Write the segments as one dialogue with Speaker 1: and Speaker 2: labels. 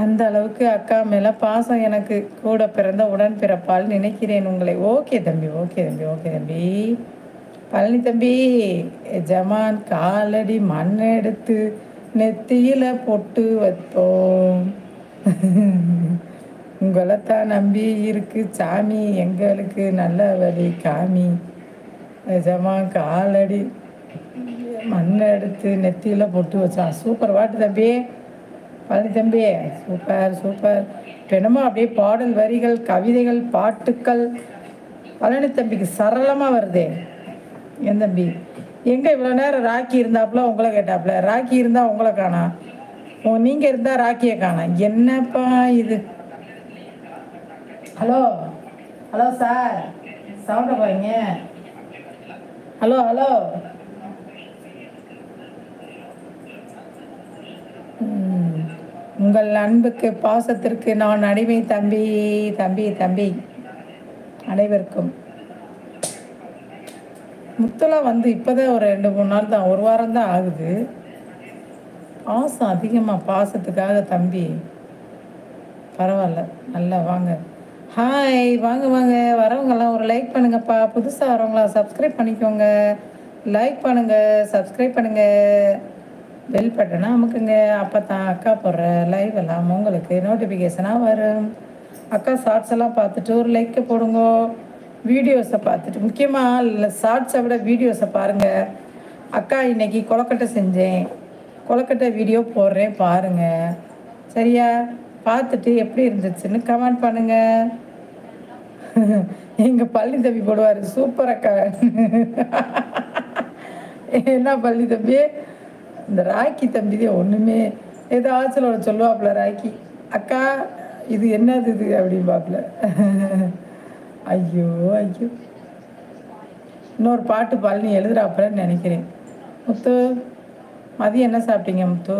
Speaker 1: அந்த அளவுக்கு அக்கா மேலே பாசம் எனக்கு. கூட பிறந்த உடன் பிறப்பால் நினைக்கிறேன் உங்களை. ஓகே தம்பி, ஓகே தம்பி, ஓகே தம்பி. பழனி தம்பி, ஜமான் காலடி மண் எடுத்து நெத்தியில பொட்டு வைப்போம். உங்களைத்தான் நம்பி இருக்கு சாமி, எங்களுக்கு நல்ல வழி காமி. ஜமான் காலடி மண் எடுத்து நெத்தியில் பொட்டு வச்சான். சூப்பர் பாட்டு தம்பி, பழனி தம்பி, சூப்பர் சூப்பர். இப்போ என்னமோ அப்படியே பாடல் வரிகள், கவிதைகள், பாட்டுக்கள் பழனி தம்பிக்கு சரளமாக வருதே. என் தம்பி எங்கே இவ்வளோ நேரம் ராக்கி இருந்தாப்புல உங்களை கேட்டாப்புல, ராக்கி இருந்தால் உங்களை காணா, நீங்கள் இருந்தால் ராக்கியை காணா. என்னப்பா இது? ஹலோ ஹலோ சார், சவுண்டை பாருங்க. Hello hello. உங்கள் அன்புக்கு பாசத்திற்கு நான் அடிமை தம்பி, தம்பி தம்பி. அனைவருக்கும் முத்தெல்லாம் வந்து இப்போதான் ஒரு 2-3 நாள் தான், ஒரு வாரம் தான் ஆகுது. பாசம் அதிகமாக, பாசத்துக்காக தம்பி. பரவாயில்ல, நல்லா வாங்க. ஹாய், வாங்க வாங்க. வரவங்கெல்லாம் ஒரு லைக் பண்ணுங்கப்பா. புதுசாக வரவங்களா சப்ஸ்கிரைப் பண்ணிக்கோங்க. லைக் பண்ணுங்கள், சப்ஸ்கிரைப் பண்ணுங்கள், பெல் பட்டனா அமுக்குங்க. அப்போ தான் அக்கா போடுற லைவ் எல்லாம் உங்களுக்கு நோட்டிஃபிகேஷனாக வரும். அக்கா ஷார்ட்ஸ் எல்லாம் பார்த்துட்டு ஒரு லைக்கை போடுங்க. வீடியோஸை பார்த்துட்டு, முக்கியமாக ஷார்ட்ஸை விட வீடியோஸை பாருங்கள். அக்கா இன்னைக்கு கொலக்கட்டை செஞ்சேன், கொலக்கட்டை வீடியோ போடுறேன் பாருங்கள். சரியா? பார்த்துட்டு எப்படி இருந்துச்சுன்னு கமெண்ட் பண்ணுங்கள். எங்கள் பழனி தம்பி போடுவார், சூப்பர் அக்கா. என்ன பழனி தம்பி, இந்த ராக்கி தம்பி தான் ஒன்றுமே ஏதாச்சும் சொல்லுவாப்புல. ராக்கி அக்கா இது என்னது இது அப்படின்பாப்புல. ஐயோ ஐயோ. இன்னொரு பாட்டு பழனி எழுதுறாப்புலன்னு நினைக்கிறேன். முத்து, மதியம் என்ன சாப்பிட்டீங்க முத்து?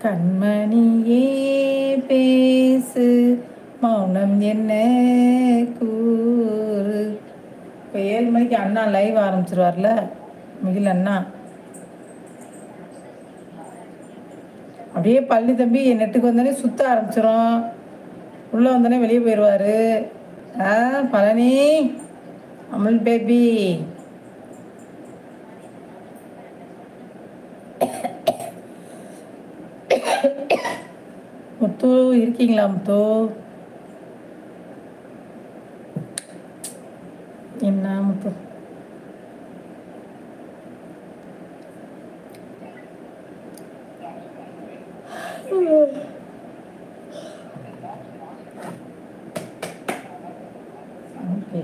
Speaker 1: கண்மணியே பேசு, மௌனம் என்ன கூறு. இப்போ 7 மணிக்கு அண்ணா லைவ் ஆரம்பிச்சிருவார்ல, மிகில் அண்ணா. அப்படியே பழனி தம்பி நெட்டுக்கு வந்தோடனே சுற்ற ஆரம்பிச்சிடும். உள்ளே வந்தோடனே வெளியே போயிடுவார். பழனி, அமுல் பேபி. முத்து இருக்கீங்களா முத்து? என்ன முத்து? ஓகே.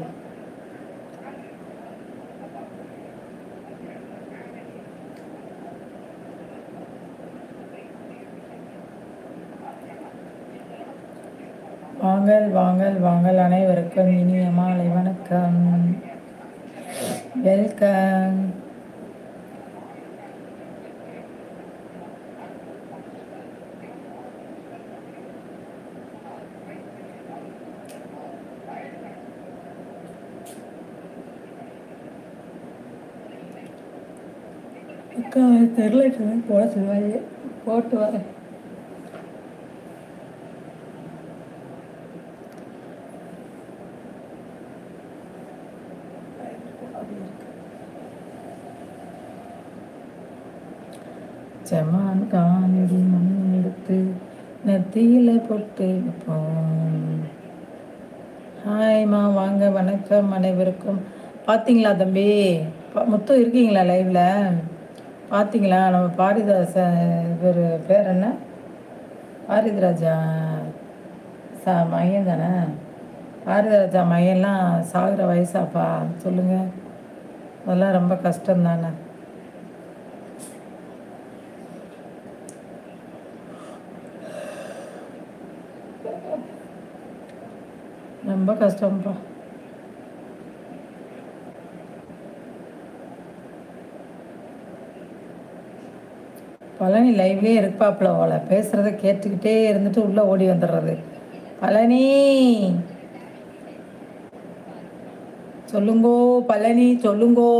Speaker 1: வாங்கல் வாங்கல் வாங்கல். அனைவருக்கும் இனிய மாலை வணக்கம். வெல்கம். அக்கா தெரியல, போட சொல்லுவாங்க, போட்டு வரேன். ஜமான் காலடி மண் எடுத்து நெத்தியில் பொட்டு வைப்போம். ஹாய்மா, வாங்க, வணக்கம் அனைவருக்கும். பார்த்தீங்களா தம்பி? முத்து இருக்கீங்களா லைவில்? பார்த்தீங்களா? நம்ம இவர் பேர் என்ன, பாரதிராஜா மையம் தானே? பாரதிராஜா மையம்லாம் சாகிற வயசாப்பா, சொல்லுங்கள். அதெல்லாம் ரொம்ப கஷ்டம் தானே. ரொம்ப கஷ்டம்ப்பா. பழனி லைவ்லேயே இருப்பாப்புல போல, பேசுகிறத கேட்டுக்கிட்டே இருந்துட்டு உள்ளே ஓடி வந்துடுறது. பழனி சொல்லுங்கோ, பழனி சொல்லுங்கோ.